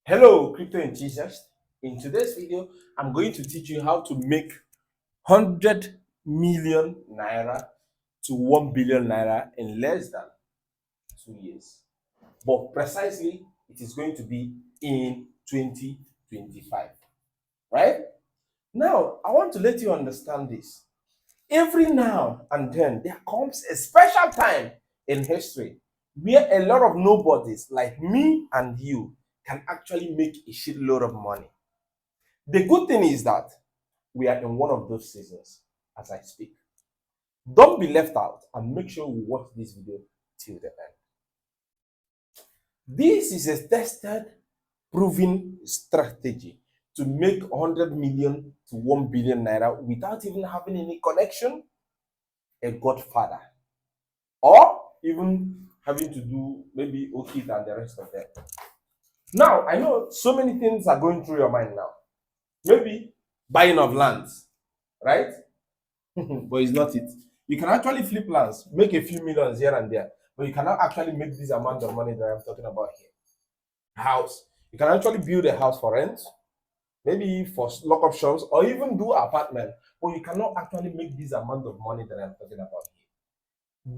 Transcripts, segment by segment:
Hello, crypto enthusiasts. In today's video, I'm going to teach you how to make 100 million naira to 1 billion naira in less than 2 years. But precisely, it is going to be in 2025. Right? Now, I want to let you understand this. Every now and then, there comes a special time in history where a lot of nobodies like me and you can actually make a shitload of money. The good thing is that we are in one of those seasons as I speak. Don't be left out and make sure you watch this video till the end. This is a tested, proven strategy to make 100 million to 1 billion naira without even having any connection, a godfather, or even having to do maybe Okit and the rest of them. Now, I know so many things are going through your mind now. Maybe buying of lands, right? But it's not it. You can actually flip lands, make a few millions here and there, but you cannot actually make this amount of money that I'm talking about here. House. You can actually build a house for rent, maybe for lock-up shops, or even do apartment, but you cannot actually make this amount of money that I'm talking about here.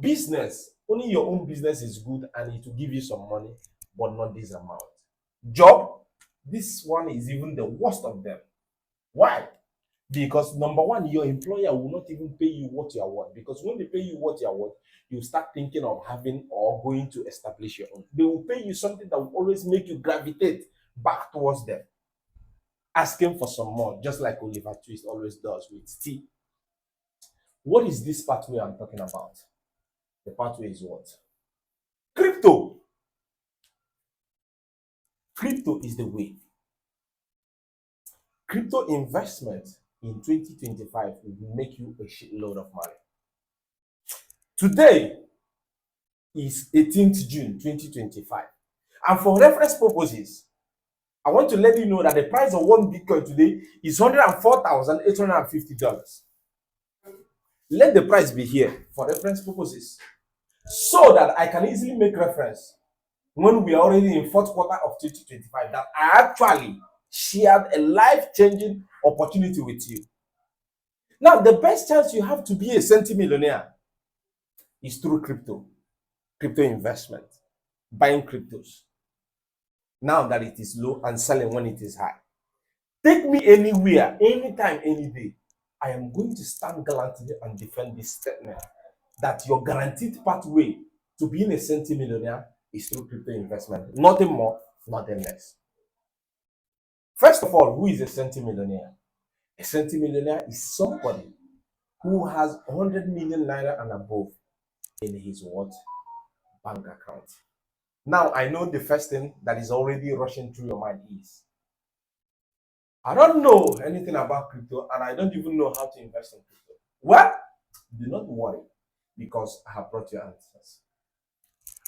Business, only your own business is good and it will give you some money, but not this amount. Job, this one is even the worst of them. Why? Because number one, your employer will not even pay you what you are worth. Because when they pay you what you are worth, you start thinking of having or going to establish your own. They will pay you something that will always make you gravitate back towards them, asking for some more, just like Oliver Twist always does with tea. What is this pathway I'm talking about? The pathway is what? Crypto. Crypto is the way. Crypto investment in 2025 will make you a shitload of money. Today is 18th June 2025. And for reference purposes, I want to let you know that the price of one Bitcoin today is $104,850. Let the price be here for reference purposes so that I can easily make reference when we are already in fourth quarter of 2025 that I actually shared a life-changing opportunity with you. Now, the best chance you have to be a centimillionaire is through crypto investment, buying cryptos now that it is low and selling when it is high. Take me anywhere, anytime, any day. I am going to stand gallantly and defend this statement that your guaranteed pathway to being a centimillionaire is through crypto investment. Nothing more, nothing less. First of all, who is a centimillionaire? A centimillionaire is somebody who has 100 million naira and above in his what? Bank account. Now, I know the first thing that is already rushing through your mind is, I don't know anything about crypto and I don't even know how to invest in crypto. Well, do not worry because I have brought your answers.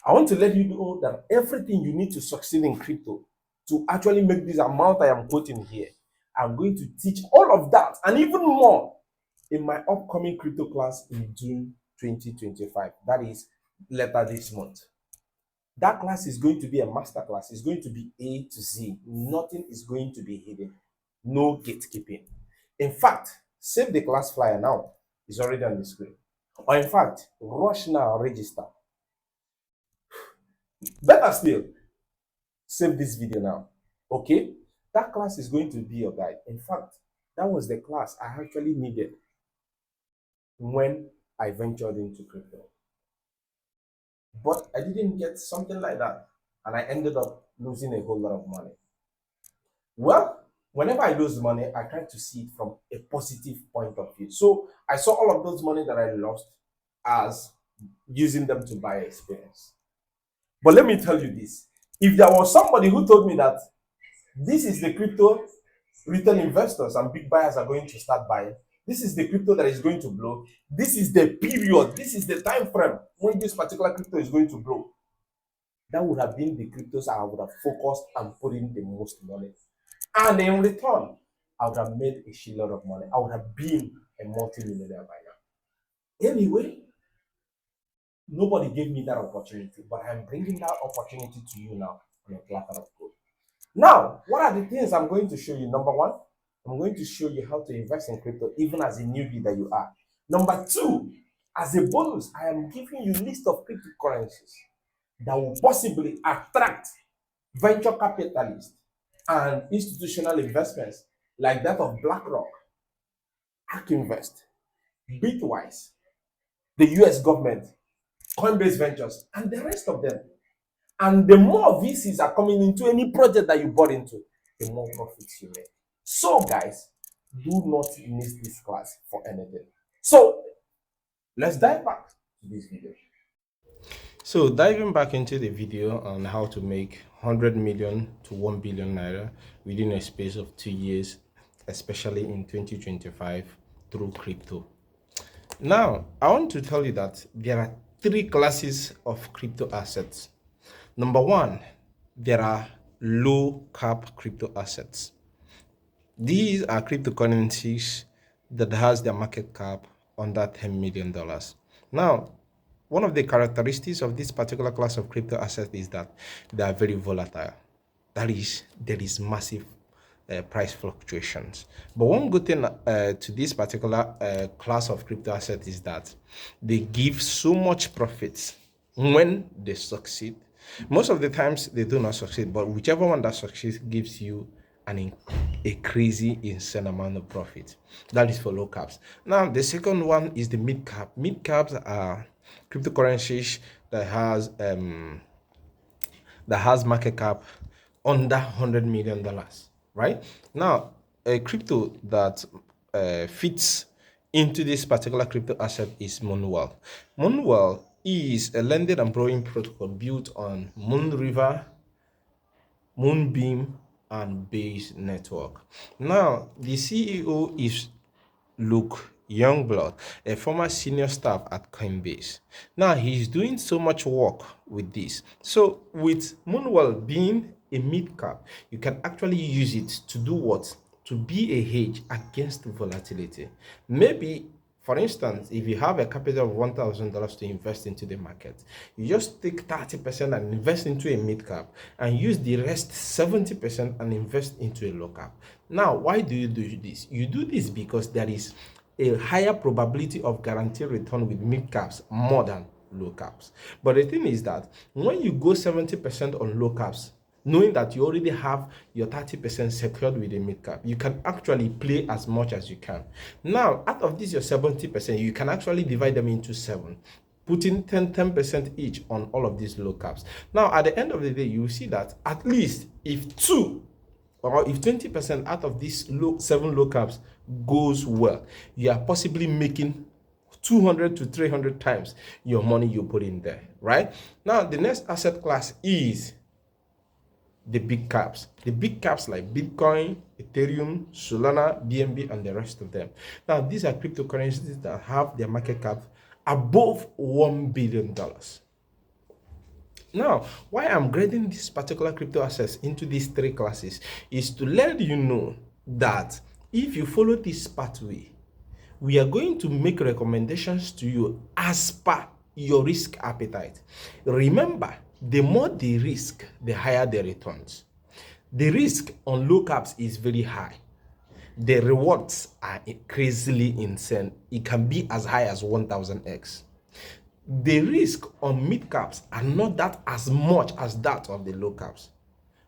I want to let you know that everything you need to succeed in crypto to actually make this amount I am quoting here, I'm going to teach all of that and even more in my upcoming crypto class in June 2025. That is later this month. That class is going to be a master class. It's going to be A to Z. Nothing is going to be hidden. No gatekeeping. In fact, save the class flyer now. It's already on the screen. Or in fact, rush now, register. Better still, save this video now. Okay? That class is going to be your guide. In fact, that was the class I actually needed when I ventured into crypto. But I didn't get something like that. And I ended up losing a whole lot of money. Well, whenever I lose money, I try to see it from a positive point of view. So I saw all of those money that I lost as using them to buy experience. But let me tell you this. If there was somebody who told me that this is the crypto retail investors and big buyers are going to start buying, this is the crypto that is going to blow, this is the period, this is the time frame when this particular crypto is going to blow, that would have been the cryptos I would have focused and put in the most money. And in return, I would have made a shitload of money. I would have been a multi-millionaire by now. Anyway, nobody gave me that opportunity, but I'm bringing that opportunity to you now on a platter of gold. Now, what are the things I'm going to show you? Number one, I'm going to show you how to invest in crypto, even as a newbie that you are. Number two, as a bonus, I am giving you a list of cryptocurrencies that will possibly attract venture capitalists and institutional investments like that of BlackRock, Ark Invest, Bitwise, the US government, Coinbase Ventures, and the rest of them. And the more VCs are coming into any project that you bought into, the more profits you make. So, guys, do not miss this class for anything. So, let's dive back to this video. So diving back into the video on how to make 100 million to 1 billion naira within a space of 2 years, especially in 2025 through crypto. Now, I want to tell you that there are three classes of crypto assets. Number one, there are low cap crypto assets. These are cryptocurrencies that has their market cap under $10 million. Now, one of the characteristics of this particular class of crypto assets is that they are very volatile. That is, there is massive price fluctuations. But one good thing to this particular class of crypto assets is that they give so much profits when they succeed. Most of the times they do not succeed, but whichever one that succeeds gives you a crazy insane amount of profit. That is for low caps. Now the second one is the mid cap. Mid caps are cryptocurrencies that has market cap under $100 million, right? Now a crypto that fits into this particular crypto asset is Moonwell. Moonwell is a lending and borrowing protocol built on Moonriver, Moonbeam, and Base Network. Now, the CEO is Luke Youngblood, a former senior staff at Coinbase. Now, he's doing so much work with this. So, with Moonwell being a mid cap, you can actually use it to do what? To be a hedge against volatility. Maybe, for instance, if you have a capital of $1,000 to invest into the market, you just take 30% and invest into a mid cap and use the rest 70% and invest into a low cap. Now, why do you do this? You do this because there is a higher probability of guaranteed return with mid caps more than low caps. But the thing is that when you go 70% on low caps, knowing that you already have your 30% secured with a mid cap, you can actually play as much as you can. Now, out of this, your 70%, you can actually divide them into 7, putting 10% each on all of these low caps. Now, at the end of the day, you will see that at least if 2 or if 20% out of these 7 low caps goes well, you are possibly making 200 to 300 times your money you put in there, right? Now, the next asset class is the big caps. The big caps like Bitcoin, Ethereum, Solana, BNB, and the rest of them. Now, these are cryptocurrencies that have their market cap above $1 billion. Now, why I'm grading this particular crypto assets into these three classes is to let you know that if you follow this pathway, we are going to make recommendations to you as per your risk appetite. Remember, the more the risk, the higher the returns. The risk on low caps is very high. The rewards are crazily insane. It can be as high as 1000x. The risk on mid caps are not that as much as that of the low caps,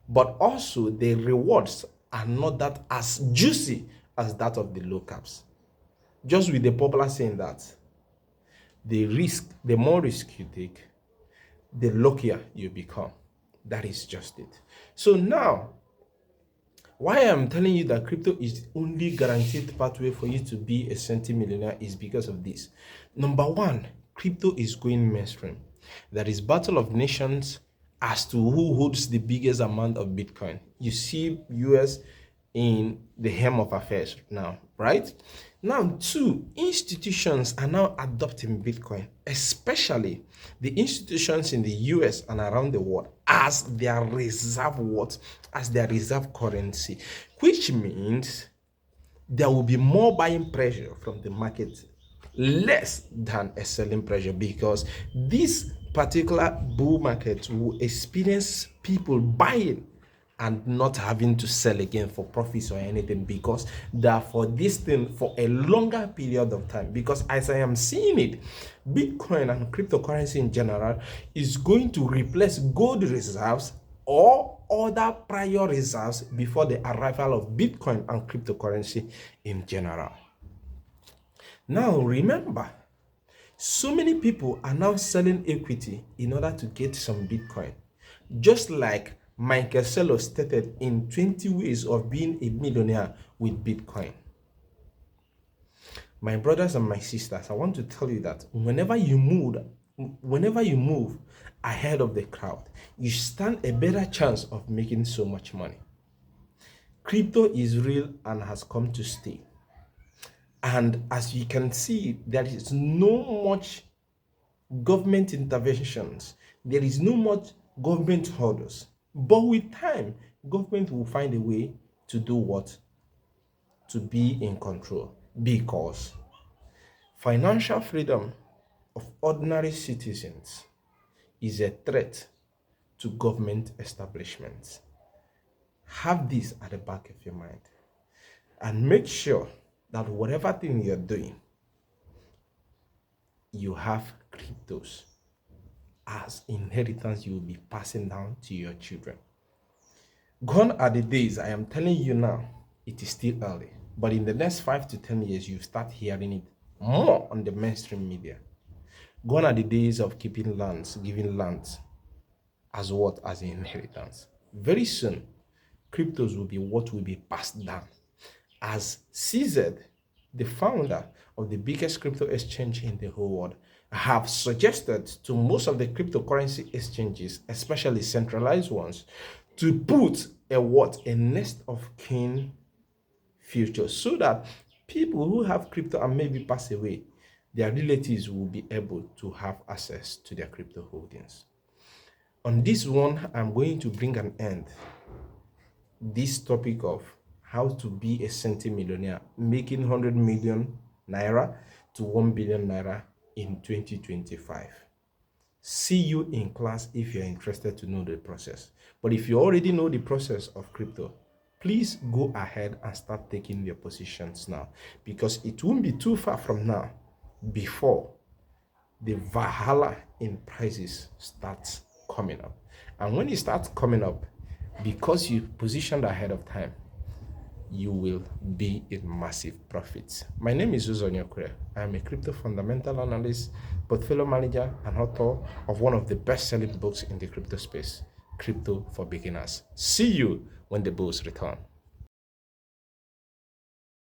but also the rewards are not that as juicy as that of the low caps. Just with the popular saying that the more risk you take, the luckier you become. That is just it. So now, why I'm telling you that crypto is only guaranteed pathway for you to be a centimillionaire is because of this. Number one, crypto is going mainstream. There is battle of nations as to who holds the biggest amount of Bitcoin. You see US in the helm of affairs now, right? Now, two, institutions are now adopting Bitcoin, especially the institutions in the US and around the world, as their reserve what? As their reserve currency, which means there will be more buying pressure from the market, less than a selling pressure, because this particular bull market will experience people buying and not having to sell again for profits or anything, because they are for this thing for a longer period of time. Because as I am seeing it, Bitcoin and cryptocurrency in general is going to replace gold reserves or other prior reserves before the arrival of Bitcoin and cryptocurrency in general. Now remember, so many people are now selling equity in order to get some Bitcoin. Just like Michael Saylor stated in 20 ways of being a millionaire with Bitcoin. My brothers and my sisters, I want to tell you that whenever you move ahead of the crowd, you stand a better chance of making so much money. Crypto is real and has come to stay. And as you can see, there is no much government interventions. There is no much government orders. But with time, government will find a way to do what? To be in control. Because financial freedom of ordinary citizens is a threat to government establishments. Have this at the back of your mind. And make sure that whatever thing you're doing, you have cryptos as inheritance you will be passing down to your children. Gone are the days, I am telling you now, it is still early, but in the next 5 to 10 years, you start hearing it more on the mainstream media. Gone are the days of keeping lands, giving lands as what? As an inheritance. Very soon, cryptos will be what will be passed down. As CZ, the founder of the biggest crypto exchange in the whole world, have suggested to most of the cryptocurrency exchanges, especially centralized ones, to put a nest of kin future, so that people who have crypto and maybe pass away, their relatives will be able to have access to their crypto holdings. On this one, I'm going to bring an end this topic of how to be a centimillionaire, making 100 million naira to 1 billion naira in 2025. See you in class if you're interested to know the process. But if you already know the process of crypto, please go ahead and start taking your positions now, because it won't be too far from now before the Valhalla in prices starts coming up. And when it starts coming up, because you positioned ahead of time, you will be in massive profits. My name is Uzonyo Kure. I am a crypto fundamental analyst, portfolio manager, and author of one of the best-selling books in the crypto space, Crypto for Beginners. See you when the bulls return.